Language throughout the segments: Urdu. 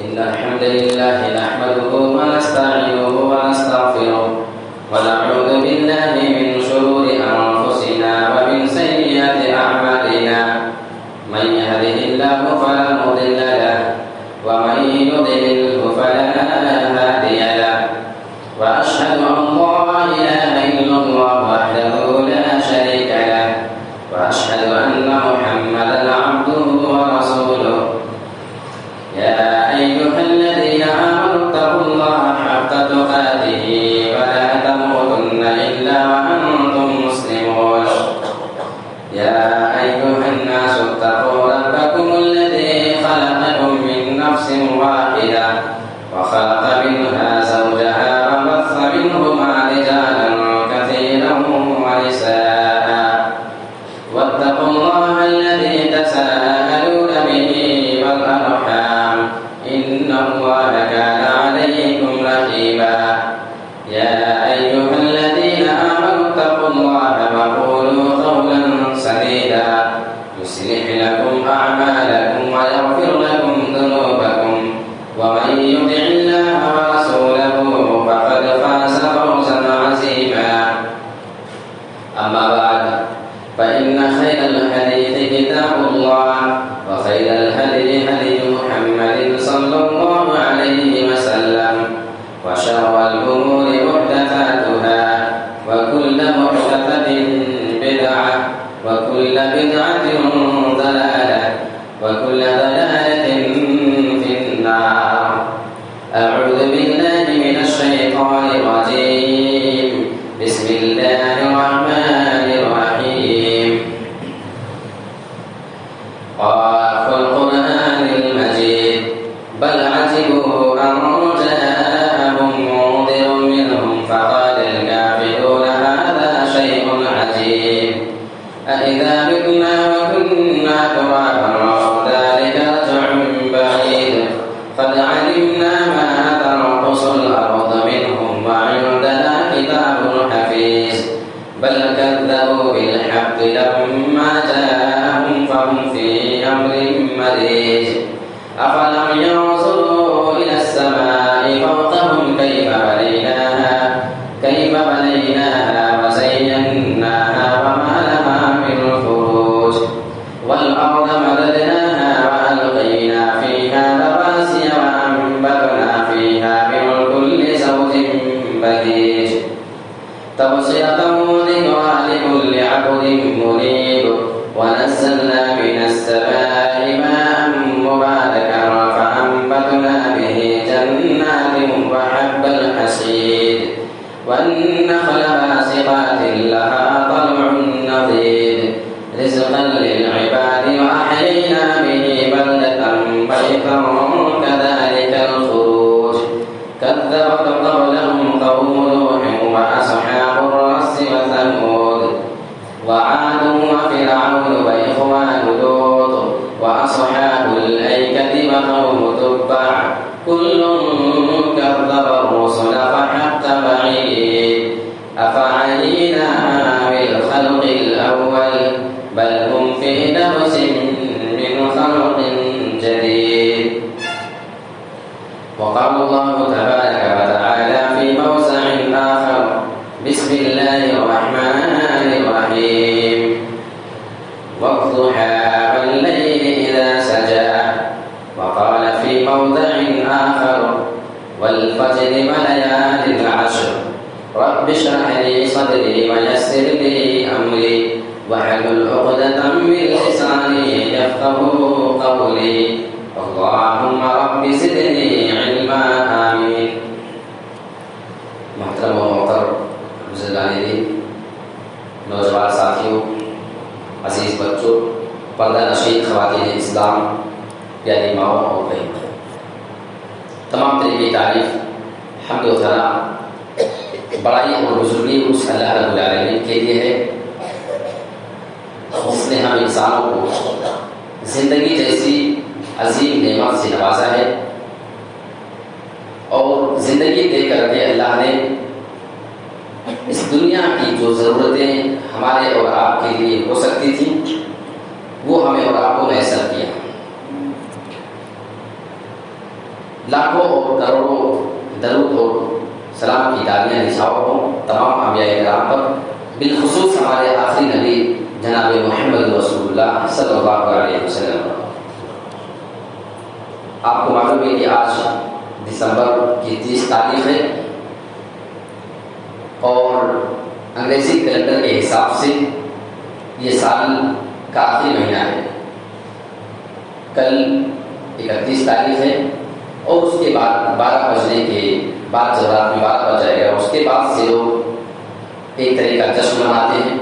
إن الحمد لله نحمده ونستعينه ونستغفره ونعوذ بالله من شرور أنفسنا ومن سيئات أعمالنا من يهده الله فلا مضل له ومن يضلله فلا هادي له وأشهد أن لا إله إلا الله وحده لا شريك له وأشهد أن محمدا عبده ورسوله يا أيها الذين آمنوا اتقوا الله حق تقاته ولا تموتن إلا وأنتم مسلمون يا أيها الناس اتقوا ربكم الذي خلقكم من نفس واحدة وخلق منها زوجها وبث منهما رجالا كثيرا ونساء واتقوا الله الذي تساءلون به والأرحام إن الله كان عليكم رقيبا يا أيها الذين آمنوا اتقوا الله وقولوا قولا سديدا يصلح لكم أعمالكم ويغفر لكم ذنوبكم ومن يطع الله ورسوله فقد فاز فوزا عظيما أما بعد فإن خير الحديث كتاب الله وخير الهدي هدي محمد صلى الله عليه وسلم وشر الأمور محدثاتها وكل محدثة بدعة وكل بدعة ضلالة وكل ضلالة في النار أعوذ بالله من الشيطان الرجيم بسم الله الرحمن الرحيم قاف القرآن المجيد بل عجبوا أن جاءهم منذر منهم فقال الكافرون هذا شيء عجيب أإذا متنا وكنا ترابا ذلك رجع بعيد قد علمنا ما تنقص الأرض منهم وعندنا كتاب حفيظ بل كذبوا بالحق لما جاءهم فهم في أمر مريج أفلم ينظروا إلى السماء فوقهم كيف بنيناها وزيناها وما لها من فروج والأرض مددناها وألقينا فيها رواسي وأنبتنا فيها من كل زوج بهيج تبصرة وذكرى لكل عبد منيب ونزلنا من السماء ماء مباركا فأنبتنا به جنات وحب الحصيد والنخل باسقات لها طلع نضيد رزقا للعباد وأحيينا به بلدة ميتا كذلك الخروج كذبت قبلهم قوم نوح وأصحاب الرس وثمود وعاد وفرعون وإخوان لوط وأصحاب الأيكة وقوم تبع كل كذب الرسل فحق وعيد أفعينا بالخلق الأول بل هم في لبس من خلق جديد وقال الله تبارك وتعالى في موضع آخر بسم الله الرحمن الرحيم والضحى والليل إذا سجى وقال في موضع آخر والفجر وليال العشر رب اشرح لي صدري ويسر لي أمري واحلل عقدة من لساني يفقهوا قولي اللهم رب زدني علما آمين محترم و محترم بزرگان دین نوجوان ساتھیوں عزیز بچوں پردہ نشین خواتین اسلام پیاری ماؤں اور بہنوں تمام طریقے تعریف حمد و ثنا بڑائی اور بزرگی اس اللہ رب العالمین کے لیے ہے اس نے ہم انسانوں کو زندگی جیسی عظیم نعمت سے نوازا ہے اور زندگی دے کر کے اللہ نے اس دنیا کی جو ضرورتیں ہمارے اور آپ کے لیے ہو سکتی تھیں وہ ہمیں اور آپ کو میسر کیا لاکھوں اور کروڑوں درود اور سلام کی دالیاں نچھاؤ ہوں تمام انبیاء کرام پر، بالخصوص ہمارے آخری نبی جناب محمد رسول اللہ صلی اللہ علیہ وسلم۔ آپ کو معلوم ہے کہ آج دسمبر کی 30 تاریخ ہے اور انگریزی کیلنڈر کے حساب سے یہ سال کا آخری مہینہ ہے۔ کل 31 تاریخ ہے اور اس کے بعد 12 بجنے کے بعد جب رات میں 12 بج جائے گا اس کے بعد سے لوگ ایک طرح کا جشن مناتے ہیں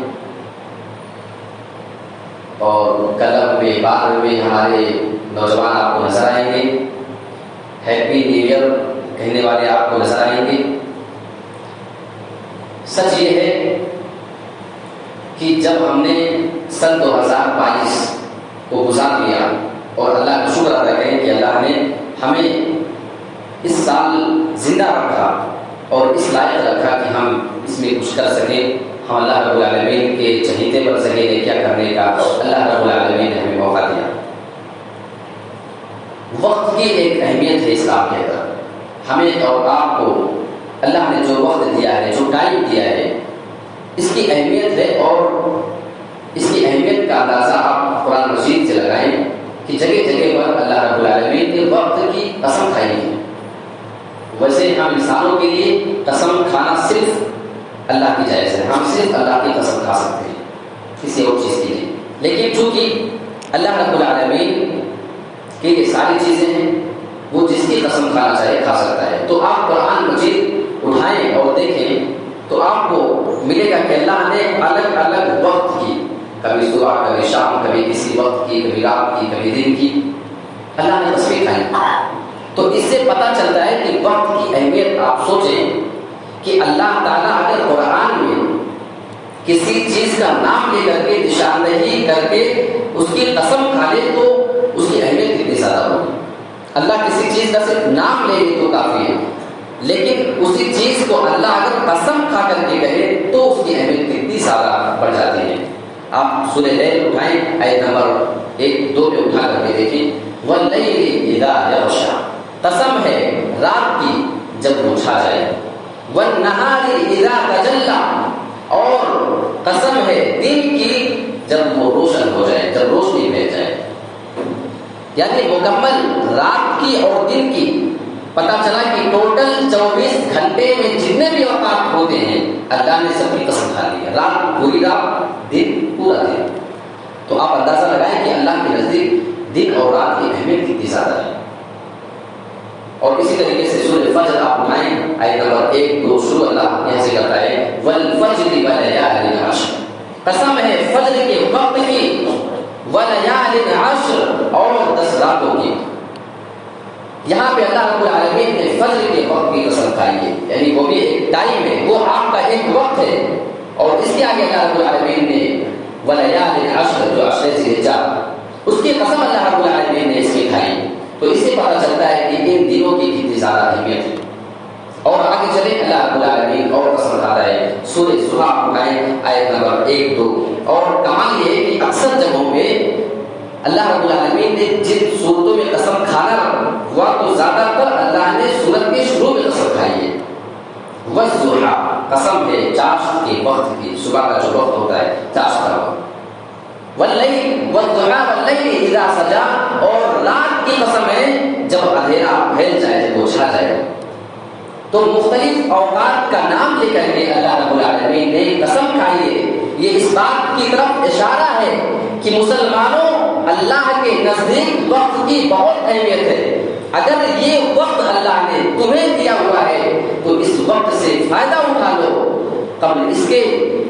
اور کلب میں بار میں ہمارے نوجوان آپ کو نظر آئیں گے، ہیپی نیو ایئر کہنے والے آپ کو نظر آئیں گے۔ سچ یہ ہے کہ جب ہم نے سن 2022 کو گزار لیا اور اللہ کا شکر ادا کریں کہ اللہ نے ہمیں اس سال زندہ رکھا اور اس لائق رکھا کہ ہم اس میں کچھ کر سکیں، ہم اللہ رب العالمین کے چہیتے بن سکیں کیا کرنے کا اللہ رب العالمین نے ہمیں موقع دیا۔ وقت کی ایک اہمیت ہے اسلام کے اندر، ہمیں اور آپ کو اللہ نے جو وقت دیا ہے، جو ٹائم دیا ہے، اس کی اہمیت ہے اور اس کی اہمیت کا اندازہ آپ قرآن مجید سے لگائیں کہ جگہ جگہ پر اللہ رب العالمین نے وقت کی قسم کھائی ہے۔ ویسے ہم انسانوں کے لیے قسم کھانا صرف اللہ کی جائز ہے، ہم صرف اللہ کی قسم کھا سکتے ہیں کسی اور چیز کے لیے، لیکن چونکہ اللہ رب العالمین کی یہ ساری چیزیں ہیں، وہ جس کی قسم کھانا چاہے کھا سکتا ہے۔ تو آپ قرآن مجید اٹھائیں اور دیکھیں تو آپ کو ملے گا کہ اللہ نے الگ الگ وقت کی، کبھی صبح کبھی شام، کبھی کسی وقت کی، کبھی رات کی، کبھی دن کی، اللہ نے قسمیں کھائی۔ تو اس سے پتہ چلتا ہے کہ وقت کی اہمیت۔ آپ سوچیں کہ اللہ تعالیٰ اگر قرآن میں کسی چیز کا نام لے کر کے نشاندہی کر کے اس کی قسم کھا لے تو اس کی اہمیت کتنی زیادہ ہوگی۔ اللہ کسی چیز کا صرف نام لے لے تو کافی ہے، لیکن اسی چیز کو اللہ اگر قسم کھا کر کے کہے تو اس کی اہمیت کتنی زیادہ بڑھ جاتی ہے۔ آپ سورہ لیل اٹھائیں، آیت نمبر 1-2 پہ اٹھا کر کے دیکھیں، وَاللَّيْلِ إِذَا يَغْشَىٰ، قسم ہے رات کی جب وہ چھا جائے، وَالنَّهَارِ إِذَا تَجَلَّىٰ، اور قسم ہے دن کی جب وہ روشن ہو جائے، جب روشنی پھیل جائے۔ یعنی مکمل رات کی اور دن کی پتہ چلا کہ ٹوٹل 24 گھنٹے میں جتنے بھی اوقات ہوتے ہیں اللہ نے سب کی قسم کھا لی ہے، رات پوری رات، دن پورا دن۔ تو آپ اندازہ لگائیں کہ اللہ کے نزدیک دن اور رات کی اہمیت کتنی زیادہ ہے۔ اور اسی طریقے سے سورہ فجر آپ اٹھائیں، آیت نمبر 1-2 شروع اللہ یہاں سے کرتا ہے، وَالْفَجْرِ وَلَيَالٍ عَشْرٍ، قسم ہے فجر کے وقت کی، وَلَيَالٍ عَشْرٍ، اور 10 راتوں کی۔ یہاں پہ اللہ رب العالمین نے فجر کے وقت کی قسم کھائی ہے، یعنی وہ بھی ایک ٹائم ہے، وہ آپ کا ایک وقت ہے، اور اس کے آگے اللہ رب العالمین نے وَلَيَالٍ عَشْرٍ، جو عشر ذی الحجہ، اس کی قسم اللہ رب العالمین نے اس کی کھائی۔ تو اس سے پتہ چلتا ہے کہ ان دنوں کی کتنی زیادہ اہمیت ہے۔ اور آگے چلیں، اللہ رب العالمین اور قسم کھاتا ہے، سورہ زحا اٹھائیں، آیت نمبر 1-2۔ اور کمال یہ ہے کہ اکثر جگہوں پہ اللہ رب العالمین نے جن صورتوں میں قسم کھانا ہوا تو زیادہ تر اللہ نے سورت کے شروع میں قسم کھائی ہے۔ والضحیٰ، قسم ہے چاشت کے وقت کی، صبح کا جو وقت ہوتا ہے چاشت کا وقت۔ واللیل والضحیٰ واللیل اذا سجا، اور رات کی قسم ہے جب اندھیرا پھیل جائے، جب وہ چھا جائے۔ تو مختلف اوقات کا نام لے کر کے اللہ رب العالمین نے قسم کھائی ہے۔ یہ اس بات کی طرف اشارہ ہے کہ مسلمانوں، اللہ کے نزدیک وقت کی بہت اہمیت ہے۔ اگر یہ وقت اللہ نے تمہیں دیا ہوا ہے تو اس وقت سے فائدہ اٹھا لو قبل اس کے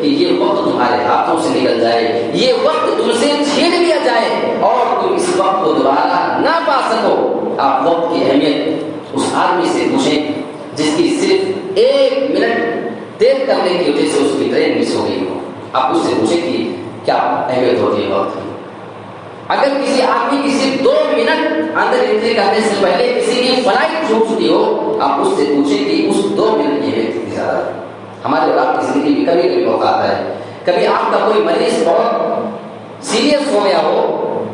کہ یہ وقت تمہارے ہاتھوں سے نکل جائے، یہ وقت تم سے چھین لیا جائے اور تم اس وقت کو دوبارہ نہ پا سکو۔ آپ وقت کی اہمیت اس آدمی سے پوچھیں جس کی صرف 1 منٹ دیر کرنے کی وجہ سے اس کی ٹرین مس ہو گئی ہو، آپ اس سے پوچھیں کہ کیا اہمیت ہوتی ہے وقت کی۔ اگر کسی آدمی کی صرف 2 منٹ اندر انٹری کرنے سے پہلے کسی کی فلائٹ چھوٹ چکی ہو، آپ اس سے پوچھیں کہ اس 2 منٹ کی اہمیت کتنی زیادہ ہے۔ ہمارے اور آپ کی زندگی میں کبھی کبھی موقع آتا ہے، کبھی آپ کا کوئی مریض بہت سیریس ہو گیا ہو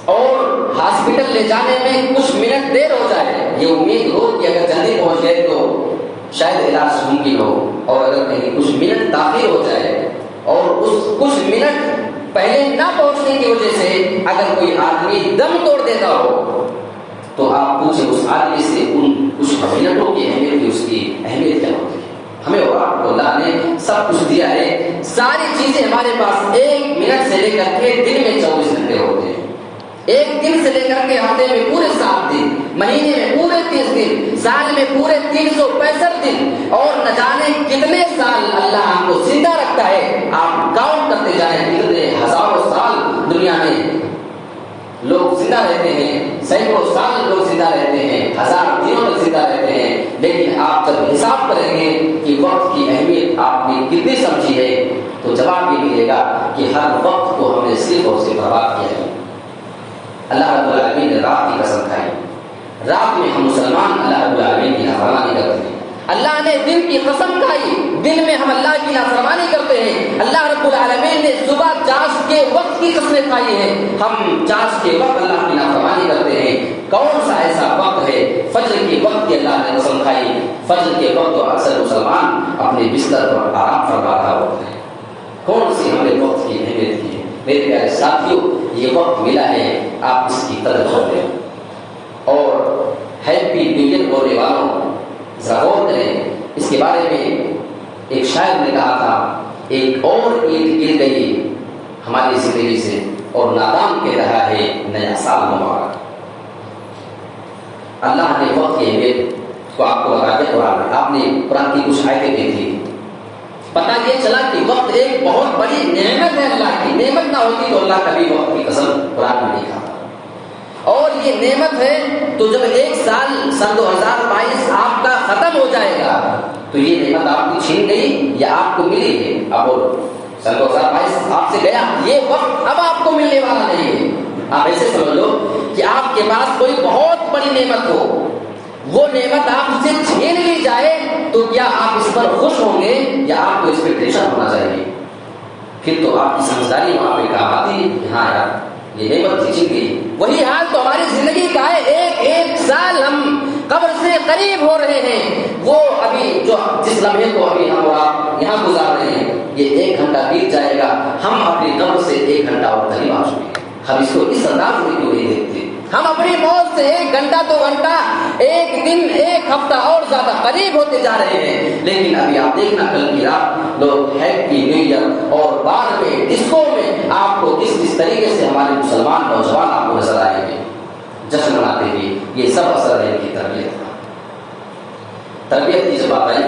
اور ہاسپٹل لے جانے میں کچھ منٹ دیر ہو جائے، یہ امید ہو کہ اگر جلدی پہنچ گئے تو شاید علاج ممکن ہو، اور اگر کہیں کچھ منٹ تاخیر ہو جائے اور اس کچھ منٹ پہلے نہ پہنچنے کی وجہ سے اگر کوئی آدمی دم توڑ دیتا ہو تو آپ پوچھیں اس آدمی سے ان کچھ منٹوں کی اہمیت کی، اس کی اہمیت کیا ہوتی ہے؟ ہمیں اور آپ کو اللہ نے سب کچھ دیا ہے، ساری چیزیں ہمارے پاس 1 منٹ سے لے کر کے دن میں 24 گھنٹے ہوتے ہیں، ایک دن سے لے کر کے ہفتے میں پورے 7 دن، مہینے میں پورے 30 دن، سال میں پورے 365 دن، اور نہ جانے کتنے سال اللہ ہم کو زندہ رکھتا ہے۔ آپ کاؤنٹ کرتے جائیں، کتنے ہزاروں سال دنیا میں لوگ زندہ رہتے ہیں، سینکڑوں سال لوگ زندہ رہتے ہیں، 1000 دنوں تک زندہ رہتے ہیں، لیکن آپ جب حساب کریں گے کہ وقت کی اہمیت آپ نے کتنی سمجھی ہے تو جواب یہ ملے گا کہ ہر وقت کو ہم نے صرف اور صرف برباد کیا ہے۔ اللہ رب العالمین نے رات کی قسم کھائی، رات میں ہم مسلمان اللہ رب العالمین کی نافرمانی کرتے ہیں۔ اللہ نے دن کی قسم کھائی، دن میں ہم اللہ کی نافرمانی کرتے ہیں۔ اللہ رب العالمین نے صبح چاش کے وقت کی قسمیں کھائی ہیں، ہم چاش کے وقت اللہ کی نافرمانی کرتے ہیں۔ کون سا ایسا وقت ہے؟ فجر کے وقت کی اللہ نے قسم کھائی، فجر کے وقت تو اکثر مسلمان اپنے بستر پر آرام فرما رہا ہوتا ہے۔ کون سی ہم نے وقت کی اہمیت کی ہے؟ میرے پیارے ساتھیوں، یہ وقت ملا ہے، آپ اس کی قدر کر لیں۔ اور ہیپی نیو ایئر بولنے والوں ذرا غور کریں، اس کے بارے میں ایک شاعر نے کہا تھا، ایک اور عید گر گئی ہماری زندگی سے اور نادان کہہ رہا ہے نیا سال مبارک۔ اللہ نے وقت کی اہمیت کو آپ کو بتا دیا قرآن میں، آپ نے قرآن کی کچھ آیتیں دیکھی، پتہ یہ چلا کہ وقت ایک بہت بڑی نعمت ہے، اللہ کی نعمت نہ ہوتی تو اللہ کبھی وقت کی قسم قرآن میں نہیں کھاتا۔ اور یہ نعمت ہے تو جب ایک سال سن 2022 آپ کا ختم ہو جائے گا تو یہ نعمت آپ کی چھین گئی یا آپ کو ملی ہے؟ اب سن 2022 آپ سے گیا، یہ وقت اب آپ کو ملنے والا نہیں ہے۔ آپ ایسے سمجھ لو کہ آپ کے پاس کوئی بہت بڑی نعمت ہو، وہ نعمت آپ سے چھین لی جائے تو کیا آپ اس پر خوش ہوں گے یا آپ کو اس پہ ٹینشن ہونا چاہیے؟ پھر تو آپ کی سمجھداری وہاں پہ کام آتی ہے کہ ہاں یار یہ نعمت چھین گئی۔ وہی حال تو ہماری زندگی کا ہے، ایک سال ہم قبر سے قریب ہو رہے ہیں، وہ ابھی جو جس لمحے کو ابھی ہم اور آپ یہاں گزار رہے ہیں، یہ 1 گھنٹہ بیت جائے گا، ہم اپنی قبر سے 1 گھنٹہ اور قریب آ چکے ہیں۔ ہم اس کو اس انداز میں کیوں نہیں دیکھتے؟ ہم اپنی موت سے 1 گھنٹہ 2 گھنٹہ 1 دن 1 ہفتہ اور زیادہ قریب ہوتے جا رہے ہیں، لیکن ابھی آپ دیکھنا کل کی رات لوگ ہیپی نیو ایئر اور بعد میں ڈسکو میں آپ کو کس طریقے سے ہمارے مسلمان نوجوان آپ کو نظر آئیں گے جشن مناتے ہوئے۔ یہ سب اثر ہے ان کی تربیت کا۔ تربیت کی جب بات آئی،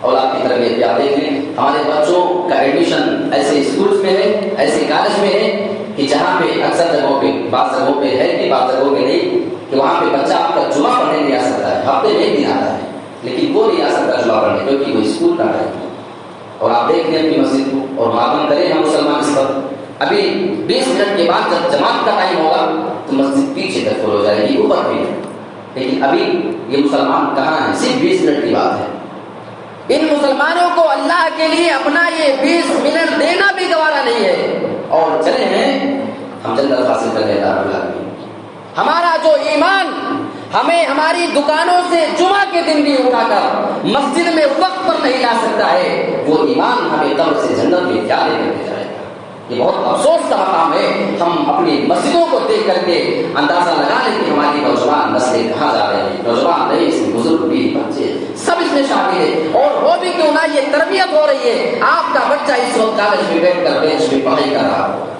اولاد کی تربیت آپ دیکھ لیں، ہمارے بچوں کا ایڈمیشن ایسے اسکولز میں ہے، ایسے کالج میں ہے کہ جہاں پہ اکثر جگہوں پہ، بعض جگہوں پہ ہے کہ بعض جگہوں پہ نہیں، کہ وہاں پہ بچہ آپ کا جمعہ پڑھنے نہیں آ سکتا ہے، ہفتے میں 1 دن آتا ہے، لیکن وہ نہیں آ سکتا جمعہ پڑھنے کیونکہ وہ اسکول کا ٹائم ہے۔ اور آپ دیکھ لیں اپنی مسجد کو اور ماتم کریں ہم مسلمان اس پر، ابھی 20 منٹ کے بعد جب جماعت کا ٹائم ہوگا تو مسجد پیچھے تک فل ہو جائے گی، اوپر بھی ہے، لیکن ابھی یہ مسلمان کہاں ہیں؟ صرف 20 منٹ کی بات ہے۔ ان مسلمانوں کو اللہ کے لیے اپنا یہ 20 منٹ دینا بھی گوارا نہیں ہے، اور چلے ہیں ہم جنت حاصل کر لیں رب العالمین۔ ہمارا جو ایمان ہمیں ہماری دکانوں سے جمعہ کے دن بھی اٹھا کر مسجد میں وقت پر نہیں لا سکتا ہے، وہ ایمان ہمیں قبر سے جنت میں کیا لے کر جائے گا؟ یہ بہت افسوس کا مقام ہے۔ ہم اپنی مسجدوں کو دیکھ کر کے اندازہ لگا لیں کہ ہماری نوجوان نسلیں کہاں جا رہے ہیں۔ نوجوان نہیں، اس میں بزرگ بھی، بچے سب اس میں شامل ہے، اور وہ بھی کیوں نہ یہ تربیت ہو رہی ہے۔ آپ کا بچہ اس وقت کالج میں بیٹھ کر بینچ میں پڑھائی کر رہا ہوگا،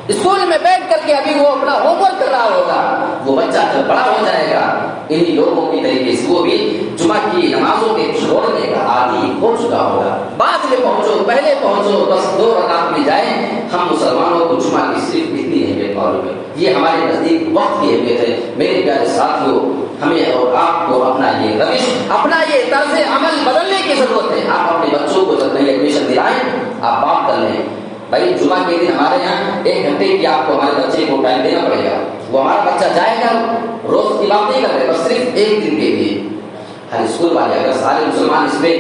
اسکول میں بیٹھ کر کے ابھی وہ اپنا ہوم ورک کر رہا ہوگا، وہ بچہ جب بڑا ہو جائے گا انہی لوگوں کی طریقے سے وہ بھی جمعہ کی نمازوں کے چھوڑنے کا عادی ہو چکا ہوگا۔ بعد میں پہنچو، پہلے پہنچو، بس 2 رکعت میں جائیں۔ ہم مسلمانوں کو جمعہ کی صرف اتنی اہمیت معلوم ہے، یہ ہمارے نزدیک وقت کی اہمیت ہے۔ میرے پیارے ساتھیوں، ہمیں اور آپ کو اپنا یہ روش، اپنا یہ طرز عمل بدلنے کی ضرورت ہے۔ آپ اپنے بچوں کو جب نئی ایڈمیشن دلائیں، آپ بات کر لیں بھائی جمعہ کے دن ہمارے یہاں 1 گھنٹے کی آپ کو ہمارے بچے کو ٹائم دینا پڑے گا۔ وہ ہمارا بچہ جائے گا، روز کی بات نہیں کر رہے، بس صرف 1 دن کے لیے۔ ہر اسکول والے اگر سارے مسلمان اس پہ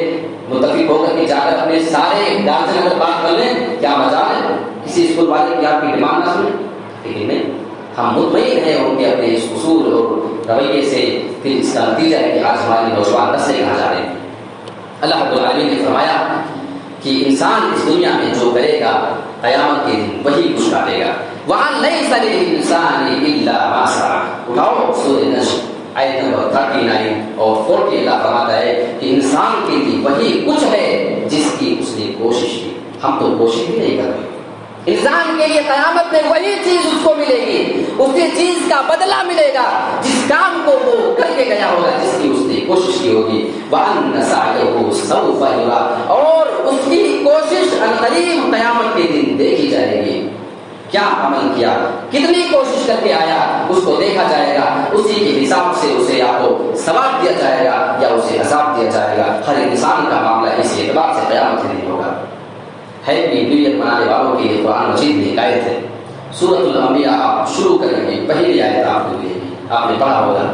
متفق ہو کر کے جا کر اپنے سارے گارجن اگر بات کر لیں، کیا مزہ ہے؟ کسی اسکول والے کی آپ کی ڈیمانڈ نہ سنیں، لیکن نہیں، ہم مطمئن ہیں ان کے اپنے اس اصول اور رویے سے، پھر اس کا نتیجہ ہے کہ آج ہماری نوجوان نسلیں کہاں جا رہی ہیں۔ اللہ رب العالمین نے فرمایا کہ انسان اس دنیا میں جو کرے گا قیامت کے دن وہی کچھ کاٹے گا۔ وَأَن لَيْسَ لِلْإِنسَانِ إِلَّا مَا سَعَىٰ۔ اٹھاؤ سورۃ نجم آیت نمبر 39 اور 40، اللہ فرماتا ہے کہ انسان کے لیے وہی کچھ ہے جس کی اس نے کوشش کی۔ ہم تو کوشش بھی نہیں کر رہے۔ انسان کے لیے قیامت میں وہی چیز اس کو ملے گی، اسی چیز کا بدلہ ملے گا جس کام کو وہ کر کے گیا ہوگا، جس کی اس نے کوشش کی ہوگی۔ وَأَنَّ سَعْيَهُ سَوْفَ يُرَىٰ، اور اس کی کوشش عنقریب قیامت کے دن دیکھی جائے گی۔ کیا عمل کیا، کتنی کوشش کر کے آیا، اس کو دیکھا جائے گا، اسی کے حساب سے اسے یا تو ثواب دیا جائے گا یا اسے عذاب دیا جائے گا۔ ہر انسان کا معاملہ اسی اعتبار سے قیامت کے دن ہوگا۔ ہیپی نیو ایئر منانے والوں کے لیے قرآن مجید میں ایک آیت ہے، سورۃ الانبیاء آپ شروع کریں گے، پہلی آیت آپ کو ملے گی، آپ نے پڑھا ہوگا۔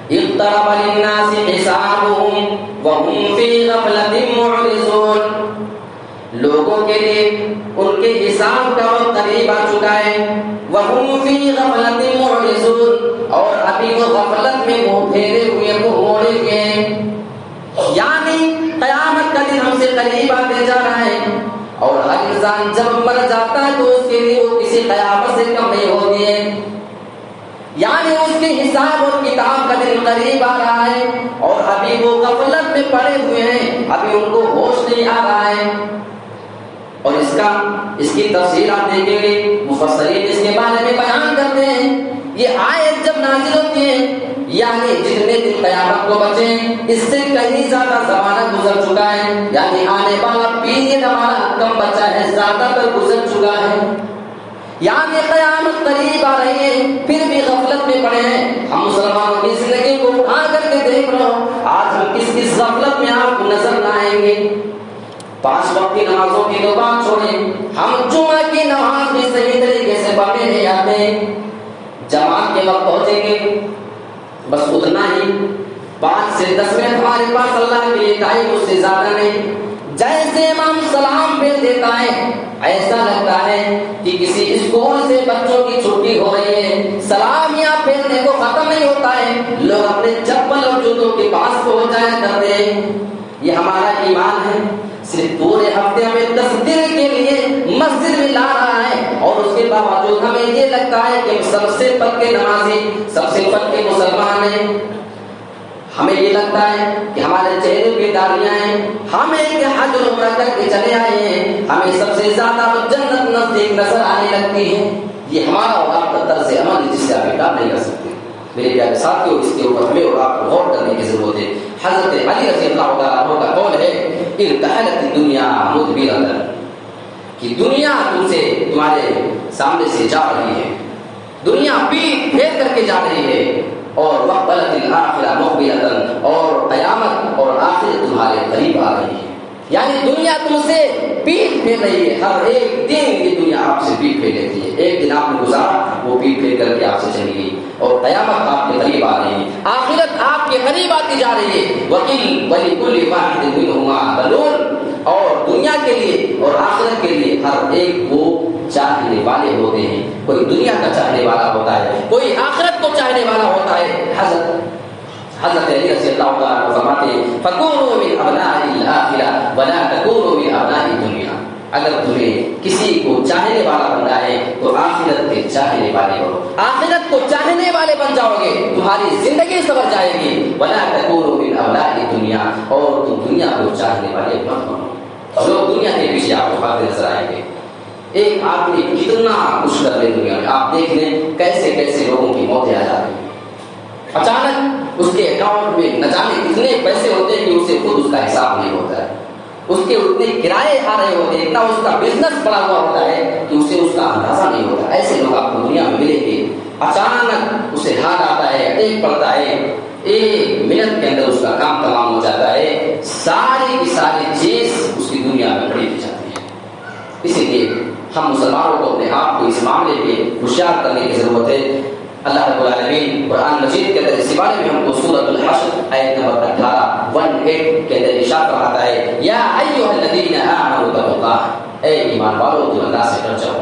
اقترب للناس حسابهم وهم في غفلة معرضون، لوگوں کے لیے ان کے حساب کا وقت قریب آ چکا ہے۔ وهم في غفلة معرضون، اور ابھی وہ غفلت میں منہ پھیرے ہوئے، منہ موڑے ہوئے ہیں، یعنی قیامت کا دن ہم سے قریب آتے جا رہا ہے، اور ہر انسان جب مر جاتا ہے تو اس کے لیے وہ کسی قیامت سے کم نہیں ہوتی ہے، یعنی اس کے حساب اور کتاب کا دن قریب آ رہا ہے، اور ابھی وہ غفلت میں پڑے ہوئے ہیں، ابھی ان کو ہوش نہیں آ رہا ہے۔ اور اس کی تفسیر آپ دیکھیں گے، مفسرین اس کے بارے میں بیان کرتے ہیں، یہ آیت جب نازل ہوتی ہے یعنی جتنے دن قیامت کو بچے اس سے کہیں زیادہ زمانہ گزر چکا ہے، یعنی آنے والا پیریڈ ہمارا کم بچا ہے، زیادہ تر گزر چکا ہے، یعنی قیامت قریب آ رہی ہے، پھر بھی غفلت میں پڑے ہیں۔ ہم مسلمانوں کی زندگی کو اٹھا کر کے دیکھ لو، آج ہم کس کس غفلت میں آپ کو نظر نہ آئیں گے۔ 5 وقت کی نمازوں کی تو بات چھوڑیں، ہم جمعہ کی نماز بھی صحیح طریقے سے پڑھنے نہیں آتے، جماعت کے وقت پہنچیں گے بس اتنا ہی، 5 سے 10 منٹ ہمارے پاس اللہ کے لیے ٹائم، اس سے زیادہ نہیں۔ جیسے امام سلام پھیر دیتا ہے ایسا لگتا ہے کہ کسی اسکول سے بچوں کی چھٹی ہو رہی ہے، سلام یا پھیرنے کو ختم نہیں ہوتا ہے، لوگ اپنے چپل اور جوتوں کے پاس پہنچ جایا کرتے ہیں۔ یہ ہمارا ایمان ہے، صرف پورے ہفتے ہمیں 10 دن کے لیے مسجد میں لا رہا ہے، اور اس کے باوجود ہمیں یہ لگتا ہے کہ ہم سب سے پکے نمازی، سب سے پکے مسلمان ہیں۔ ہمیں یہ لگتا ہے کہ ہمارے چہرے پہ داڑیاں ہیں، ہم ایک حج اور عمرہ کر کے چلے آئے ہیں، ہمیں سب سے زیادہ جنت نزدیک نظر آنے لگتی ہے۔ یہ ہمارا اور آپ کا طرز عمل ہے جس سے آپ انکار نہیں کر سکتے۔ میرے پیارے ساتھیوں، اس کے اوپر ہمیں اور آپ کو غور کرنے کی ضرورت ہے۔ حضرت علی رضی اللہ تعالیٰ عنہ کا قول ہے، ارتحلت الدنیا مدبرۃ، کہ دنیا تم سے تمہارے سامنے سے جا رہی ہے، دنیا پیٹ پھیر کر کے جا رہی ہے، اور وقبلت الآخرہ مقبلۃ، اور قیامت اور آخرت تمہارے قریب آ رہی ہے، یعنی دنیا تم سے پیٹ پھیر رہی ہے، ہر ایک دن یہ دنیا آپ سے پیٹ پھیر لیتی ہے، ایک دن آپ نے گزارا وہ پیٹ پھیر کر کے آپ سے چلی گئی، اور قیامت آپ کے قریب آ رہی ہے، آخرت آپ کے قریب آتی جا رہی ہے۔ وکیل ولکل واحد منہما بنون، اور دنیا کے لیے اور آخرت کے لیے ہر ایک کو چاہنے والے ہوتے ہیں، کوئی دنیا کا چاہنے والا ہوتا ہے، کوئی آخرت کو چاہنے والا ہوتا ہے۔ حضرت علی رضی اللہ تعالیٰ عنہ فرماتے ہیں، فَكُونُوا مِنْ أَبْنَاءِ الْآخِرَةِ وَلَا تَكُونُوا مِنْ أَبْنَاءِ الدُّنْيَا، اگر تمہیں کسی کو چاہنے والا بننا ہے تو آخرت کے چاہنے والے ہو، آخرت کو چاہنے والے بن جاؤ گے، تمہاری زندگی سنور جائے گی۔ وَلَا تَكُونُوا مِنْ أَبْنَاءِ الدُّنْيَا، اور تم دنیا کو چاہنے والے مت بنو، لوگ دنیا کے پیچھے آپ کو بھاگتے نظر آئیں گے۔ ایک آدمی کتنا کچھ کر لے دنیا میں، آپ دیکھ لیں کیسے کیسے لوگوں کی موتیں آ جا رہی ہیں، اچانک اس کے اکاؤنٹ میں نہ جانے کتنے پیسے ہوتے ہیں کہ اسے خود اس کا حساب نہیں ہوتا ہے، اس کے اتنے کرائے آ رہے ہوتے ہیں، اتنا اس کا بزنس پڑا ہوا ہوتا ہے کہ اسے اس کا اندازہ نہیں ہوتا۔ ایسے لوگ آپ کو دنیا میں ملیں گے، اچانک اسے ہار آتا ہے، اٹیک پڑتا ہے، 1 منٹ کے اندر اس کا کام تمام ہو جاتا ہے، ساری کی ساری چیز اس کی دنیا میں پڑی دی جاتی ہے۔ اسی لیے ہم مسلمانوں کو اپنے آپ کو اس معاملے میں ہوشیار کرنے کی ضرورت ہے۔ اللہ رب العالمین قرآن مجید کے اندر اس بارے میں ہم کو سورۃ الحشر آیت نمبر 18 کے اندر ارشاد فرماتا ہے، یا ایھا الذین آمنوا اتقوا اللہ، اے ایمان والو تم اللہ سے ڈر جاؤ۔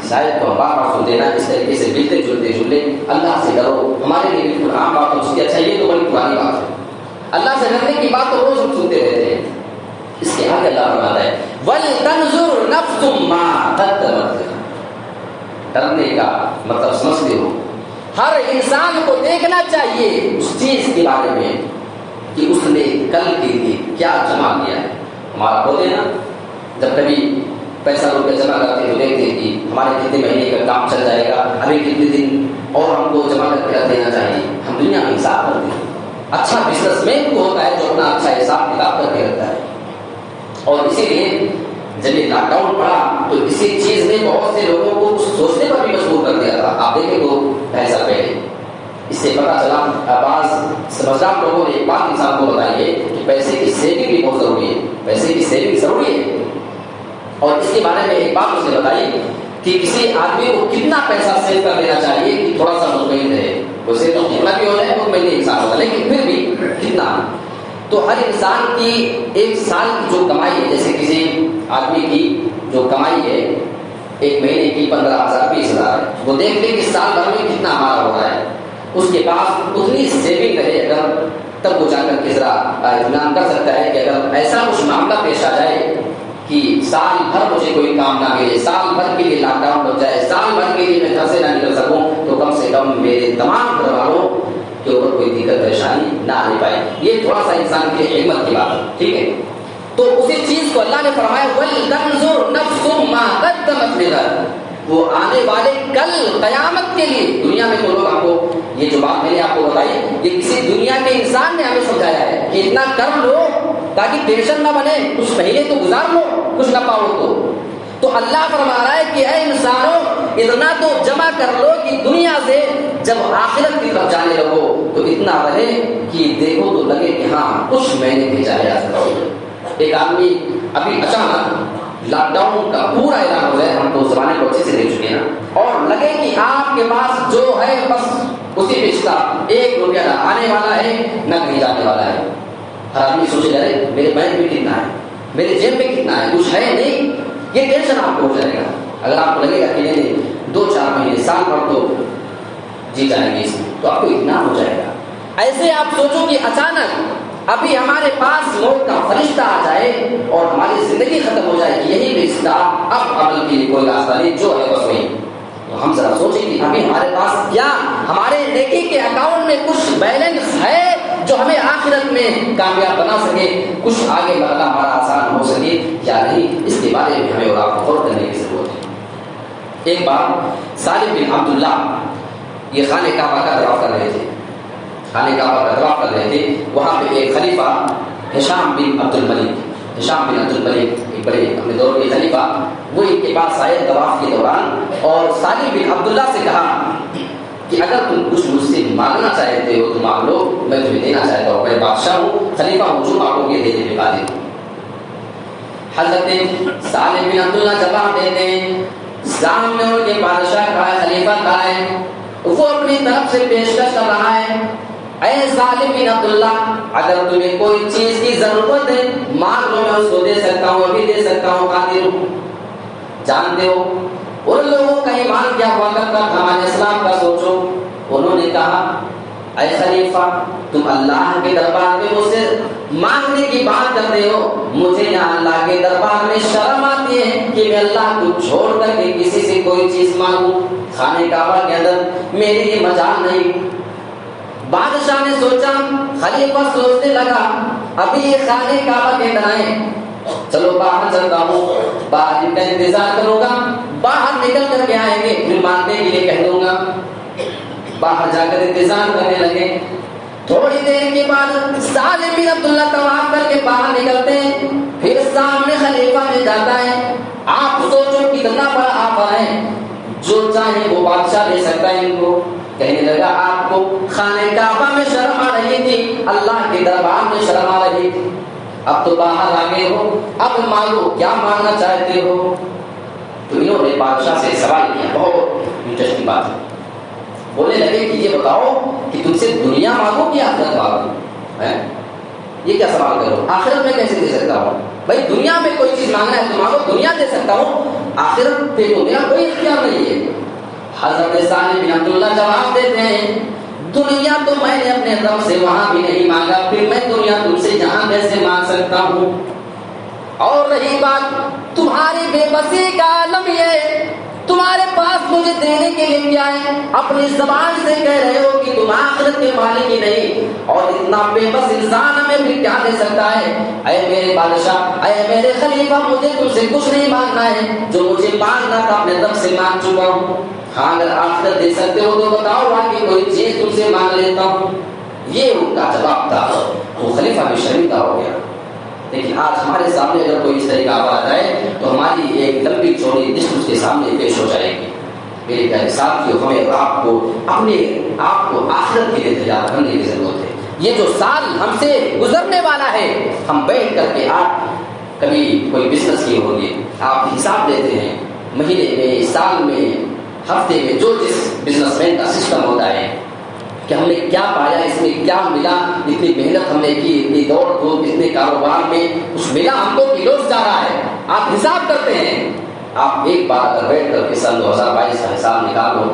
شاید کو ہم بار بار سنتے نا اس طریقے سے ملتے جلتے جلے اللہ سے ڈرو، ہمارے لیے بالکل عام بات ہو سکتی ہے. اچھا یہ تو بڑی پرانی بات ہے، اللہ سے ڈرنے کی بات تو روز ہم سنتے رہتے ہیں. اس کے آگے اللہ فرماتا ہے وَلْتَنْظُرْ نَفْسٌ مَا قَدَّمَتْ لِغَدٍ. ڈرنے کا مطلب سمجھتے ہو، ہر انسان کو دیکھنا چاہیے اس چیز کے بارے میں کہ اس نے کل کے لیے کیا جمع کیا ہے. ہمارا ہوتے نا جب کبھی پیسہ روپے جمع کرتے تو دیکھتے ہیں کہ ہمارے کتنے مہینے کا کام چل جائے گا، ابھی کتنے دن اور ہم کو جمع کر کے رکھ دینا چاہیے. ہم دنیا میں حساب کرتے ہیں. اچھا بزنس مین کو ہوتا ہے جو اپنا اچھا حساب کتاب کر کے رکھتا ہے. اور اسی لیے جب یہ لاک ڈاؤن پڑا تو اسی چیز نے بہت سے لوگوں کو سوچنے پر بھی مجبور کر دیا تھا. آپ دیکھیں تو ڈھائی سال پہلے اس سے پتا چلا بعض سمجھدار لوگوں نے ایک بات انسان کو بتائی ہے کہ پیسے کی سیونگ بھی بہت ضروری ہے. پیسے کی سیونگ ضروری ہے. اور اس کے بارے میں ایک بات اس نے بتائی کہ کسی آدمی کو کتنا پیسہ سیو کر دینا چاہیے کہ تھوڑا سا مطمئن رہے. ویسے تو کتنا بھی ہو جائے مطمئن انسان ہوگا، لیکن پھر بھی کتنا. تو ہر انسان کی ایک سال کی جو کمائی ہے، جیسے کسی آدمی کی جو کمائی ہے ایک مہینے کی 15,000 20,000 ہے، وہ دیکھ لیں کہ سال بھر میں کتنا ہمارا ہو رہا ہے. اس کے پاس اتنی سیونگ رہے اگر، تب وہ جا کر کے ذرا اطمینان کر سکتا ہے کہ اگر ایسا کچھ معاملہ پیش آ جائے کہ سال بھر مجھے کوئی کام نہ ملے، سال بھر کے لیے لاک ڈاؤن ہو جائے، سال بھر کے لیے میں گھر سے نہ نکل سکوں، تو کم سے کم میرے تمام گھر والوں کے اوپر کوئی دقت پریشانی نہ آنے پائے. یہ تھوڑا سا انسان کی حکمت کی بات ہے. ٹھیک ہے، تو اسی چیز کو اللہ نے فرمایا وَلْتَنْظُرْ نَفْسٌ مَا قَدَّمَتْ لِغَدٍ. وہ آنے والے کل قیامت کے لیے. دنیا میں تو لوگ آپ کو یہ جو بات میں نے آپ کو بتائی یہ کسی دنیا کے انسان نے ہمیں سمجھایا ہے کہ اتنا کر لو تاکہ ٹینشن نہ بنے، کچھ مہینے تو گزار لو، کچھ نہ پاؤ تو اللہ فرما رہا ہے کہ اے انسانوں اتنا تو جمع کر لو کہ دنیا سے جب آخرت کی طرف جانے لگو تو اتنا رہے کہ دیکھو تو لگے کہ ہاں کچھ مہینے بھیجا جا سکتا ہو. ایک آدمی ابھی اچانک لاک ڈاؤن کا پورا اعلان ہو جائے، ہم تو زمانے کو اچھے سے دیکھ چکے ہیں نا، اور لگے کہ آپ کے پاس جو ہے بس اسی پہ حصہ 1 روپیہ نہ آنے والا ہے نہ کہیں جانے والا ہے. ہر آدمی سوچے جائے میرے بینک میں کتنا ہے، میرے جیب میں کتنا ہے، کچھ ہے نہیں. یہ ٹینشن آپ کو ہو جائے گا. اگر آپ کو لگے گا کہ نہیں 2-4 مہینے سال بھر تو جی جائیں گے اس میں، تو آپ کو اتنا ہو جائے گا. ایسے آپ سوچو کہ اچانک ابھی ہمارے پاس موت کا فرشتہ آ جائے اور ہماری زندگی ختم ہو جائے کہ یہی رشتہ اب عمل کے لیے کوئی راستہ نہیں، جو ہے بس وہی. تو ہم ذرا سوچیں کہ ابھی ہمارے پاس کیا ہمارے نیکی کے اکاؤنٹ میں کچھ بیلنس ہے جو ہمیں آخرت میں کامیاب بنا سکے، کچھ آگے بڑھنا ہمارا آسان ہو سکے یا نہیں. اس کے بارے میں ہمیں اور آپ کو غور کرنے کی ضرورت ہے. ایک بار سالم بن عبداللہ یہ خانہ کعبہ کا طواف کر رہے تھے، خانہ کعبہ کا طواف کر رہے تھے. وہاں پہ ایک خلیفہ ہشام بن عبد الملک ایک بڑے اپنے دور کے خلیفہ، وہ ان کے پاس آئے طواف کے دوران اور سالم بن عبداللہ سے کہا کہ اگر تم کچھ مجھ سے مانگنا چاہتے ہو تو مانگ لو، میں تمہیں دینا چاہتا ہوں، میں بادشاہ ہوں، خلیفہ ہوں، جو مانگو گے دینے میں قادر ہوں. حضرت سالم بن عبداللہ جواب دیتے ہیں، سامنے ان کے بادشاہ کھڑا ہے، خلیفہ کھڑا ہے، وہ اپنی طرف سے پیشکش کر رہا ہے، اے سالم بن عبداللہ اگر تمہیں کوئی چیز کی ضرورت ہے مانگ لو، میں اس کو دے سکتا ہوں، ابھی دے سکتا ہوں، قادر ہوں. جانتے ہو ان لوگوں کا ایمان کیا ہوا کرتا تھا، ہمارے اسلام کا سوچو. انہوں نے کہا اے خلیفہ تم اللہ کے دربار میں مجھ سے مانگنے کی بات کرتے ہو، مجھے یہاں اللہ کے دربار میں شرم آتی ہے کہ میں اللہ کو چھوڑ کر کے کسی سے کوئی چیز مانگوں. خانہ کعبہ کے اندر میرے لیے مجال نہیں. بادشاہ نے سوچا، خلیفہ سوچنے لگا ابھی یہ خانہ کعبہ کے اندر آئے، چلو باہر چلتا ہوں، باہر ان کا انتظار کروں گا، باہر نکل کر کے آئیں گے پھر مانگنے کے لیے کہہ دوں گا. باہر جا کر انتظار کرنے لگے. تھوڑی دیر کے بعد سالم بن عبداللہ طواف کر کے باہر نکلتے ہیں، پھر سامنے خلیفہ میں جاتا ہے. آپ سوچو کتنا بڑا آفر ہے، جو چاہے وہ بادشاہ دے سکتا ہے ان کو. کہنے لگا آپ کو خانہ کعبہ میں شرم آ رہی تھی، اللہ کے دربار میں شرم آ رہی تھی، اب تو باہر آ گئے ہو، اب مانگو کیا مانگنا چاہتے ہو. تو انہوں نے بادشاہ سے سوال کیا، بہت انٹرسٹنگ بات ہے. بولنے لگے کہ یہ بتاؤ کہ تم سے دنیا مانگو کہ آخرت مانگو. یہ کیا سوال کرو، آخرت میں کیسے دے سکتا ہوں. بھائی دنیا میں کوئی چیز مانگنا ہے تو مانگو، دنیا دے سکتا ہوں، آخرت پہ تو میرا کوئی اختیار نہیں ہے۔ حضرت صالح بن عبداللہ جواب دیتے ہیں دنیا تو میں نے اپنے رب سے وہاں بھی نہیں مانگا، پھر میں دنیا تم سے جہاں کیسے مانگ سکتا ہوں؟ اور رہی بات تمہاری بے بسی کا عالم یہ، تمہارے پاس مجھے دینے کے لیے کیا ہے؟ اپنی زبان سے کہہ رہے ہو کہ تم آخرت کے مالک ہی نہیں، اور اتنا بے بس انسان ہمیں بھی کیا دے سکتا ہے؟ اے میرے بادشاہ، اے میرے خلیفہ، مجھے تم سے کچھ نہیں مانگنا ہے، جو مجھے مانگنا تھا اپنے رب سے مانگ چکا ہوں۔ ہاں اگر آخرت دے سکتے ہو تو بتاؤ، باقی کوئی چیز تم سے مانگ لیتا ہوں۔ یہ ان کا جواب تھا۔ وہ خلیفہ بھی شرمندہ ہو گیا۔ لیکن آج ہمارے سامنے اگر کوئی اس طرح کا آواز آئے تو ہماری ایک لمبی چوڑی لسٹ اس کے سامنے پیش ہو جائے گی۔ میرے پیارے ساتھیوں، ہمیں آپ کو اپنے آپ کو آخرت کے لیے تیار کرنے کی ضرورت ہے۔ یہ جو سال ہم سے گزرنے والا ہے، ہم بیٹھ کر کے آپ کبھی کوئی بزنس کیے ہوں گے، آپ حساب دیتے ہیں مہینے میں، سال میں، ہفتے میں، جو جس بزنس مین کا سسٹم ہوتا ہے کہ ہم نے کیا پایا، اس میں کیا ملا، اتنی محنت ہم نے کی، اتنی دوڑ دھوپ، اتنے کاروبار میں کچھ ملا ہم کو کہ لوٹ جا رہا ہے، آپ حساب کرتے ہیں۔ آپ ایک بار اگر بیٹھ کر کے سن 2022 کا حساب نکالو،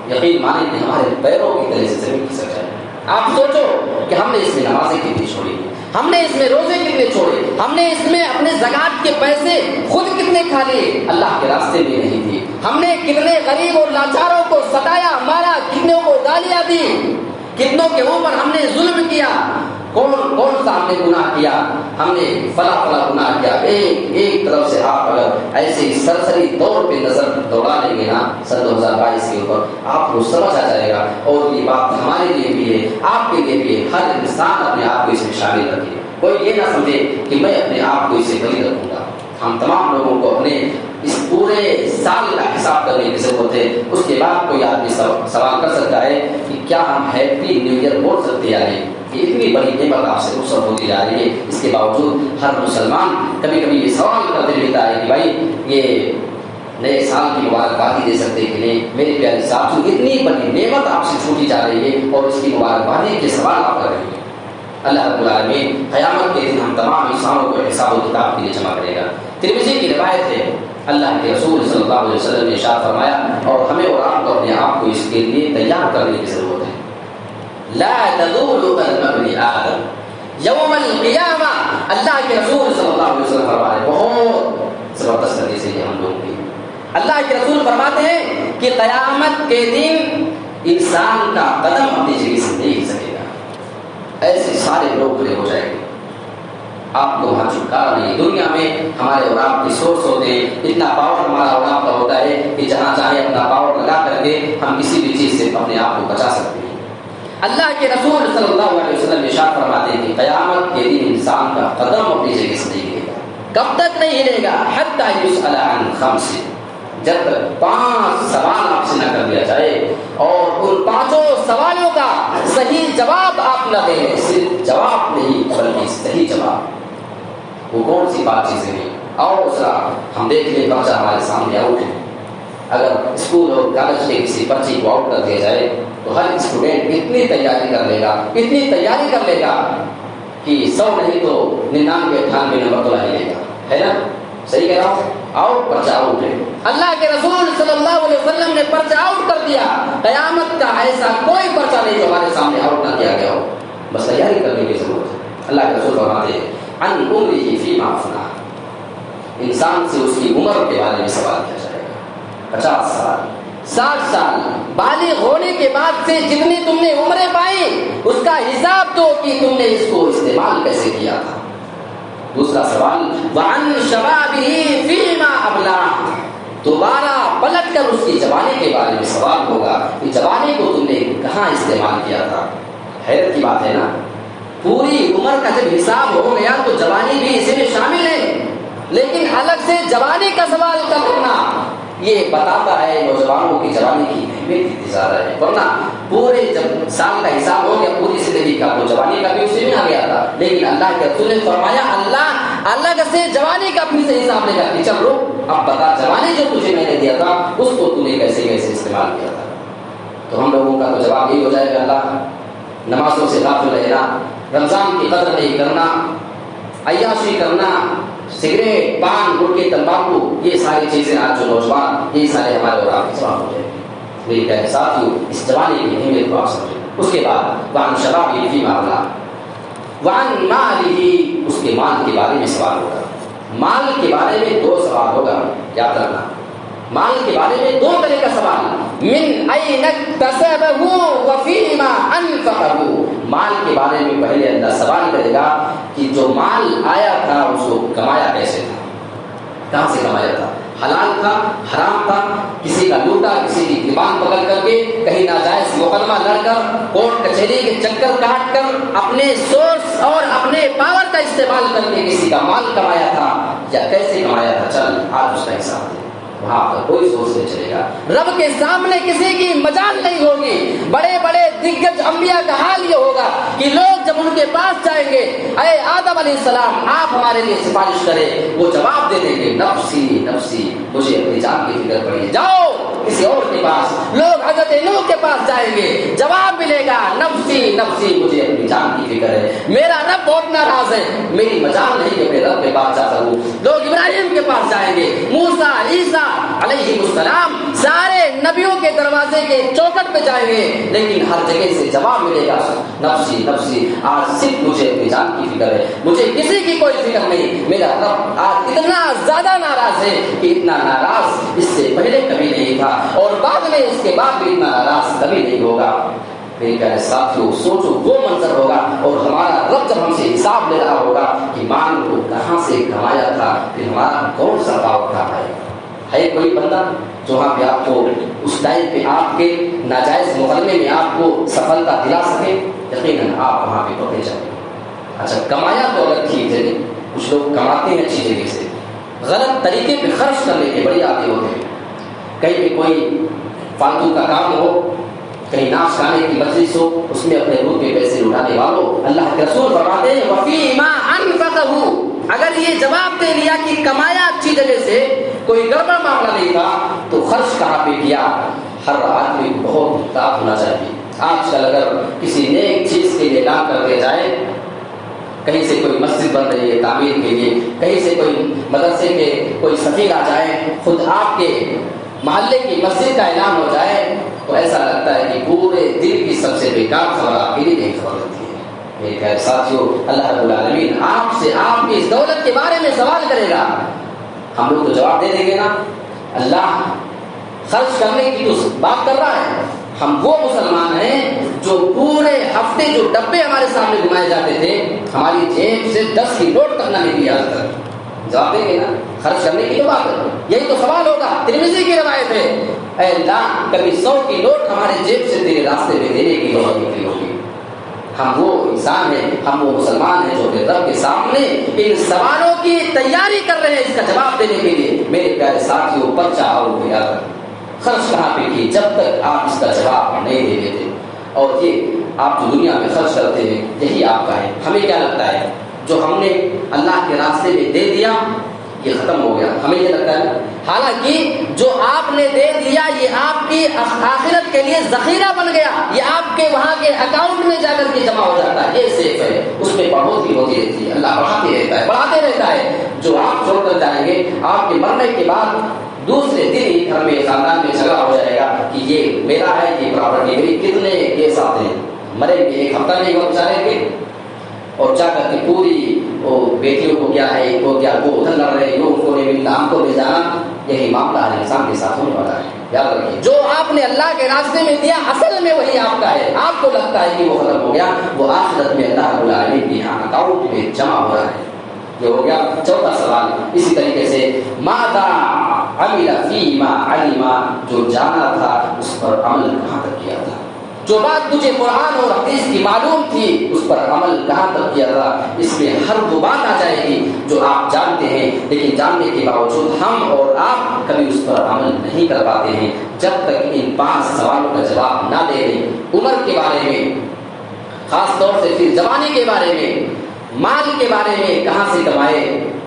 یقین مانیں کہ ہمارے پیروں کی تلے سے زمین کھسک جائے۔ آپ سوچو کہ ہم نے اس میں نمازیں کتنی چھوڑی، ہم نے اس میں روزے کتنے چھوڑے، ہم نے اس میں اپنے زکات کے پیسے خود کتنے کھا لیے، اللہ کے راستے میں نہیں تھی، ہم نے کتنے غریب اور لاچاروں کو ستایا، مارا، کتنوں کو گالیاں دی، کتنوں کے اوپر ہم نے ظلم کیا، کون کون سا ہم نے گناہ کیا، ہم نے فلاں فلاں گناہ کیا۔ ایک طرف سے آپ اگر ایسے سرسری طور پہ نظر دوڑا لیں گے نا سن 2022 کے اوپر، آپ کو سمجھ آ جائے گا۔ اور یہ بات ہمارے لیے بھی ہے، آپ کے لیے بھی ہے، ہر انسان اپنے آپ کو اس میں شامل رکھے۔ کوئی یہ نہ سمجھے کہ میں اپنے آپ کو اسے بری رکھوں گا۔ ہم تمام لوگوں کو اپنے اس پورے سال کا حساب کرنے کی ضرورت ہے۔ اس کے بعد کوئی آدمی سوال کر سکتا ہے کہ کیا ہم ہیپی نیو ایئر بول سکتے ہیں؟ یہ اتنی بڑی نعمت آپ سے رخصت ہوتی جا رہی ہے، اس کے باوجود ہر مسلمان کبھی کبھی یہ سوال کرتے رہتا ہے کہ بھائی یہ نئے سال کی مبارکبادی دے سکتے کہ نہیں؟ میرے پیارے ساتھیوں، اتنی بڑی نعمت آپ سے چھوٹی جا رہی ہے اور اس کی مبارکبادی کے سوال آپ کر رہے ہیں۔ اللہ رب العالمین قیامت کے دن ہم تمام انسانوں کو حساب و کتاب کے لیے جمع کرے گا۔ ترمذی کی روایت ہے، اللہ کے رسول صلی اللہ علیہ وسلم نے ارشاد فرمایا، اور ہمیں اور آپ کو اپنے آپ کو اس کے لیے تیار کرنے کی ضرورت ہے، لا تذول قدم ابن آدم یوم القیامہ۔ اللہ کے رسول صلی اللہ علیہ وسلم فرماتے، بہت زبردست حدیث ہے ہم لوگوں کی۔ اللہ کے رسول فرماتے ہیں کہ قیامت کے دن انسان کا قدم اپنی جگہ سے نہیں ہل سکے گا، ایسے سارے لوگ کھڑے ہو جائیں گے، آپ کو وہاں چھٹکارا نہیں۔ دنیا میں ہمارے اور آپ کی سورس ہوتے ہیں، اتنا پاور ہمارا اور آپ کا ہوتا ہے کہ جہاں چاہے اپنا پاور لگا کر کے ہم کسی بھی چیز سے اپنے آپ کو بچا سکتے ہیں۔ اللہ کے رسول صلی اللہ علیہ وسلم ارشاد فرماتے ہیں کہ قیامت کے دن انسان کا قدم اپنی جگہ سے نہیں ہلے گا۔ کب تک نہیں ہلے گا؟ حتی یسأل عن خمس، جب تک 5 سوال آپ سے نہ کر دیا جائے اور ان 5 سوالوں کا صحیح جواب آپ نہ دیں، صرف جواب نہیں بلکہ صحیح جواب۔ وہ کون سی 5 چیزیں ہیں؟ اور ذرا ہم دیکھ لیں، پرچہ ہمارے سامنے آؤٹ ہے۔ اگر اسکول اور کالج کے کسی پرچی کو آؤٹ کر دیا جائے تو ہر اسٹوڈنٹ اتنی تیاری کر لے گا، اتنی تیاری کر لے گا کہ 100 نہیں تو 99 98 نمبر تو لے گا، ہے نا؟ صحیح کہہ رہا ہوں؟ آؤٹ، پرچہ آؤٹ ہے۔ اللہ کے رسول صلی اللہ علیہ وسلم نے پرچہ آؤٹ کر دیا۔ قیامت کا ایسا کوئی پرچہ نہیں جو ہمارے سامنے آؤٹ نہ کیا گیا ہو، بس تیاری کرنے کی ضرورت ہے۔ اللہ کے رسول فرماتے ہیں عن عمرہ فیما افنیٰ، انسان سے اس کی عمر کے بارے میں سوال کیا جائے گا۔ 50 سال، 60 سال، بالغ ہونے کے بعد سے جتنی تم نے عمریں پائی اس کا حساب دو کہ تم نے اس کو استعمال کیسے کیا تھا۔ دوسرا سوال وعن شبابہ فیما ابلاہ، دوبارہ پلٹ کر اس کی جوانی کے بارے میں سوال ہوگا کہ جوانی کو تم نے کہاں استعمال کیا تھا۔ حیرت کی بات ہے نا، پوری عمر کا جب حساب ہو گیا تو جوانی بھی اسی میں شامل ہے، لیکن الگ سے جوانی کا سوال کرنا یہ بتاتا ہے نوجوانوں کی جوانی کی اہمیت کتنی زیادہ ہے۔ ورنہ پورے جب سال کا حساب ہو گیا پوری زندگی کا تو جوانی کا بھی اسی میں آ گیا تھا، لیکن اللہ کے رسول نے فرمایا اللہ الگ سے جوانی کا اپنی سے حساب لے گا کہ چل رک، اب بتا جوانی جو تجھے میں نے دیا تھا اس کو تو نے کیسے کیسے استعمال کیا تھا۔ تو ہم لوگوں کا تو جواب یہی ہو جائے گا اللہ نمازوں سے غافل رہنا، رمضان کی قدر نہیں کرنا، عیاشی کرنا، سگریٹ، پان، گٹکے، تمباکو، یہ ساری چیزیں آج جو نوجوان، یہ سارے ہمارے اور آپ کے سوال ہو جائیں گے. میرے پیارے ساتھیوں، اس زمانے کی اہمیت کو آپ سمجھیں. اس کے بعد وعن شبابہ فی معاملہ، وعن مالہ، اس کے مال کے بارے میں سوال ہوگا. مال کے بارے میں 2 سوال ہوگا، یاد رکھنا. مال کے بارے میں 2 طرح کا سوال. من این اکتسبہ وفیما انفقہ، مال کے بارے میں پہلے اللہ سوال کرے گا کہ جو مال آیا تھا اس کو کمایا کیسے تھا، کہاں سے کمایا تھا، حلال تھا، حرام تھا، کسی کا لوٹا، کسی کی زبان پکڑ کر کے، کہیں ناجائز مقدمہ لڑ کر، کورٹ کچہری کے چکر کاٹ کر، اپنے سورس اور اپنے پاور کا استعمال کر کے کسی کا مال کمایا تھا یا کیسے کمایا تھا. چل آج اس کا حساب دے. وہاں پر کوئی سوچ نہیں چلے گا. رب کے سامنے کسی کی مجال نہیں ہوگی. بڑے بڑے دگج انبیاء کا حال یہ ہوگا کہ لوگ جب ان کے پاس جائیں گے، اے آدم علیہ السلام آپ ہمارے لیے سفارش کریں، وہ جواب دے دیں گے نفسی نفسی، مجھے اپنی جان کی فکر پڑی، جاؤ کسی اور کے پاس. لوگ حضرت نوح کے پاس جائیں گے، جواب ملے گا نفسی نفسی، مجھے اپنی جان کی فکر ہے، میرا رب بہت ناراض ہے، میری مجال نہیں کہ میں رب کے پاس جا سکوں. لوگ ابراہیم کے پاس جائیں گے، موسیٰ، عیسیٰ علیہ السلام سارے نبیوں کے دروازے کے چوکٹ پہ جائیں گے، لیکن ہر جگہ سے جواب ملے گا نفسی نفسی. آج صرف مجھے اپنی جان کی فکر ہے، مجھے کسی کی کوئی فکر نہیں. میرا رب آج اتنا زیادہ ناراض ہے کہ اتنا ناراض اس سے پہلے کبھی نہیں تھا اور بعد میں اس کے بعد بھی اتنا ناراض کبھی نہیں ہوگا. میرے پیارے ساتھیوں، سوچو وہ منظر ہوگا اور ہمارا رب جب ہم سے حساب لے رہا ہوگا کہ مال کو کہاں سے کمایا تھا، پھر ہمارا کون سا پاؤ اٹھا ہے کوئی بندہ جو وہاں پہ آپ کو اس ٹائم پہ آپ کے ناجائز مقدمے میں آپ کو سفلتا دلا سکے؟ یقیناً آپ وہاں پہ پکڑے جائیں. اچھا کمایا تو الگ ٹھیک ہے، کچھ لوگ کماتے ہیں اچھی جگہ سے، غلط طریقے پہ خرچ کرنے کے بڑی عادی ہوتے ہیں. کہیں پہ کوئی فالتو کا کام ہو، کہیں ناچ گانے کی مجلس ہو، اس میں اپنے روح کے پیسے اٹھانے والوں، اللہ کے رسول فرماتے ہیں وفیما انفقہ، اگر یہ جواب دے لیا کہ کمایا اچھی جگہ سے، کوئی گڑبڑ معاملہ نہیں تھا، تو خرچ کہاں پہ کیا؟ ہر آدمی کو بہت محتاط ہونا چاہیے. آج کل اگر کسی نیک چیز کے لیے اعلان کر دیا جائے، کہیں سے کوئی مسجد بن رہی ہے تعمیر کے لیے، کہیں سے کوئی مدرسے کے کوئی سفیر آ جائے، خود آپ کے محلے کی مسجد کا اعلان ہو جائے، تو ایسا لگتا ہے کہ پورے دل کی سب سے بیکار خبر آپ کے لیے نہیں خبر ہوتی ہے. میرے پیارے ساتھیوں، اللہ رب العالمین آپ سے آپ کی اس دولت کے بارے میں سوال کرے گا. ہم لوگ تو جواب دے دیں گے نا، اللہ خرچ کرنے کی تو بات کر رہا ہے. ہم وہ مسلمان ہیں جو پورے ہفتے جو ڈبے ہمارے سامنے گھمائے جاتے تھے، ہماری جیب سے 10 کی نوٹ تک نہ نکلی آج تک. جواب دیں گے نا، خرچ کرنے کی تو بات ہے. یہی تو سوال ہوگا. ترمذی کی روایت ہے، اے اللہ کبھی 100 کی نوٹ ہمارے جیب سے تیرے راستے میں دینے کی نوبت نکلی ہوگی. ہم وہ انسان ہیں، ہم وہ مسلمان ہیں جو کہ رب کے سامنے ان سوالوں کی تیاری کر رہے ہیں اس کا جواب دینے کے لیے. میرے پیارے ساتھیوں، پرچہ اور خرچ کہاں پہ کی جب تک آپ اس کا جواب نہیں دے دیتے. اور یہ آپ جو دنیا میں خرچ کرتے ہیں یہی آپ کا ہے. ہمیں کیا لگتا ہے جو ہم نے اللہ کے راستے میں دے دیا یہ ختم ہو گیا، ہمیں یہ لگتا ہے. حالانکہ جو آپ نے دے دیا یہ آپ کی آخرت کے لیے ذخیرہ بن گیا، یہ آپ کے وہاں کے اکاؤنٹ میں جا کر کے جمع ہو جاتا ہے. یہ سیف ہے، اس میں بڑھوتری ہوتی رہتی ہے، اللہ بڑھاتے رہتا ہے، بڑھاتے رہتا ہے. جو آپ چھوڑ کر جائیں گے، آپ کے مرنے کے بعد دوسرے دن ہی گھر میں خاندان میں جھگڑا ہو جائے گا کہ یہ میرا ہے، یہ پراپرٹی میری. کتنے کیس آتے ہیں، مرے گے 1 ہفتہ نہیں ہوا بچارے گے، اور جا کر کے پوری وہ بیٹیوں کو کیا ہے، وہ کیا وہ ادھر لڑ رہے، وہ ان کو نہیں ملنا، ہم کو لے جانا. یہی معاملہ ہر انسان کے ساتھ ہونے والا ہے. یاد رکھیے، جو آپ نے اللہ کے راستے میں دیا اصل میں وہی آپ کا ہے. آپ کو لگتا ہے کہ وہ ختم ہو گیا، وہ آخرت میں اللہ رب العالمین کے یہاں اکاؤنٹ میں جمع ہو رہا ہے. یہ ہو گیا چوتھا سوال. اسی طریقے سے ماذا عمل فیما علم، جو جانا تھا اس پر عمل کہاں تک کیا تھا. جو بات تجھے قرآن اور حدیث کی معلوم تھی اس پر عمل کہاں تک کیا تھا. اس میں ہر وہ بات آ جائے گی جو آپ جانتے ہیں، لیکن جاننے کے باوجود ہم اور آپ کبھی اس پر عمل نہیں کر پاتے ہیں جب تک ان 5 سوالوں کا جواب نہ دے دیں. عمر کے بارے میں، خاص طور سے پھر جوانی کے بارے میں، مال کے بارے میں کہاں سے کمائے،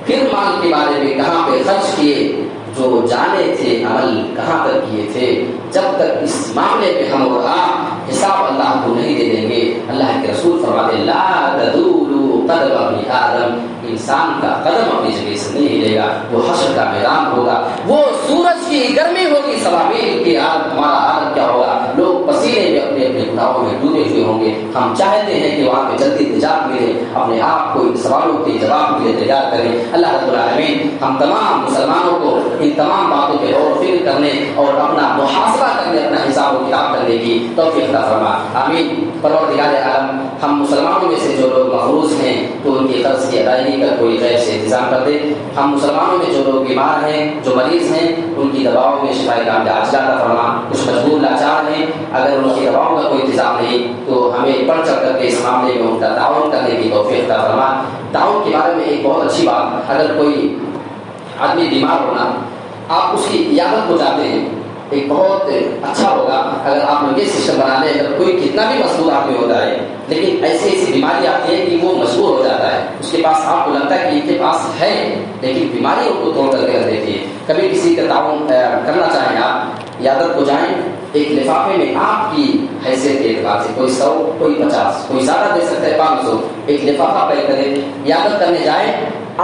پھر مال کے بارے میں کہاں پہ خرچ کیے، جو جانے تھے عمل کہاں تک کیے تھے. جب تک اس معاملے پہ ہم اور آپ حساب اللہ کو نہیں دے دیں گے، اللہ کے رسول فرماتے لا تدولوا قدم ابن آدم، انسان کا قدم اپنی جگہ سے نہیں گا، وہ حشر کا میدان ہوگا، وہ سورج کی گرمی ہوگی، سوابیل کی حالت، ہمارا حالت کیا ہوگا، لوگ پسینے میں اپنے اپنے گناہوں میں ڈوبے ہوئے ہوں گے۔ ہم چاہتے ہیں کہ وہاں پہ جلدی نجات ملے، اپنے آپ کو ان سوالوں کے جواب کے لیے تیار کریں۔ اللہ رب العالمین ہم تمام مسلمانوں کو ان تمام باتوں پہ غور و فکر کرنے اور اپنا محاسبہ کرنے، اپنا حساب و کتاب کرنے کی توفیق عطا فرما، آمین۔ پروردگار عالم ہم مسلمانوں میں سے جو لوگ محروز ہیں تو ان کی قرض کی ادائیگی کا کوئی غیر سے انتظام کر دے۔ ہم مسلمانوں میں جو لوگ بیمار ہیں، جو مریض ہیں، ان کی دواؤں میں شفا کاملہ عاجلہ عطا فرما۔ کچھ مجبور لاچار ہیں، اگر ان کی دواؤں کا کوئی انتظام نہیں تو ہمیں بڑھ چڑھ کر کے اس معاملے میں ان کا تعاون کرنے کی توفیق عطا فرما۔ تعاون کے بارے میں ایک بہت اچھی بات، اگر کوئی آدمی بیمار ہونا، آپ اس کی عیادت کو جاتے ہیں، ایک بہت اچھا ہوگا اگر آپ لوگ یہ سسٹم بنا لیں۔ اگر کوئی کتنا بھی مجبور آدمی ہوتا ہے لیکن ایسی ایسی بیماری آتی ہے کہ وہ مجبور ہو جاتا ہے، اس کے پاس آپ کو لگتا ہے کہ ان کے پاس ہے لیکن بیماری ان کو توڑ کر کے دیتی ہے، کبھی کسی کا تعاون کرنا چاہیں آپ، عیادت کو جائیں، ایک لفافے میں آپ کی حیثیت کے اعتبار سے کوئی 100 کوئی 50 کوئی زیادہ دے سکتا ہے 500، ایک لفافہ پیک کریں، عیادت کرنے جائیں،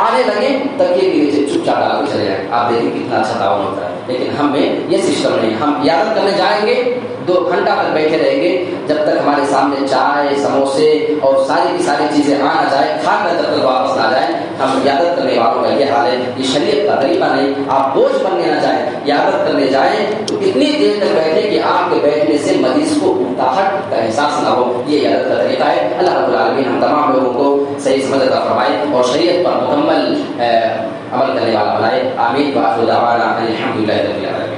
آنے لگے تکیے کے نیچے چپ چاپ ڈال کے چلے جائیں، آپ دیکھیں کتنا اچھا تعاون ہوتا ہے۔ لیکن ہم میں یہ سسٹم نہیں، ہم عیادت کرنے جائیں گے 2 گھنٹہ تک بیٹھے رہیں گے جب تک ہمارے سامنے چائے، سموسے اور ساری کی ساری چیزیں آ نہ جائے، کھا کر جب تک واپس نہ جائیں۔ ہم عیادت کرنے والوں کا یہ حال ہے، یہ شریعت کا طریقہ نہیں۔ آپ بوجھ بننے نہ جائیں، عیادت کرنے جائیں تو اتنی دیر تک بیٹھے کہ آپ کے بیٹھنے سے مریض کو اکتاہٹ کا احساس نہ ہو، یہ عیادت کا طریقہ ہے۔ اللہ رب العالمین ہم تمام لوگوں کو صحیح سمجھ عطا فرمائے اور شریعت پر مکمل عمل کرنے والا بنائے، آمین۔ وآخر دعوانا الحمدللہ رب العالمین۔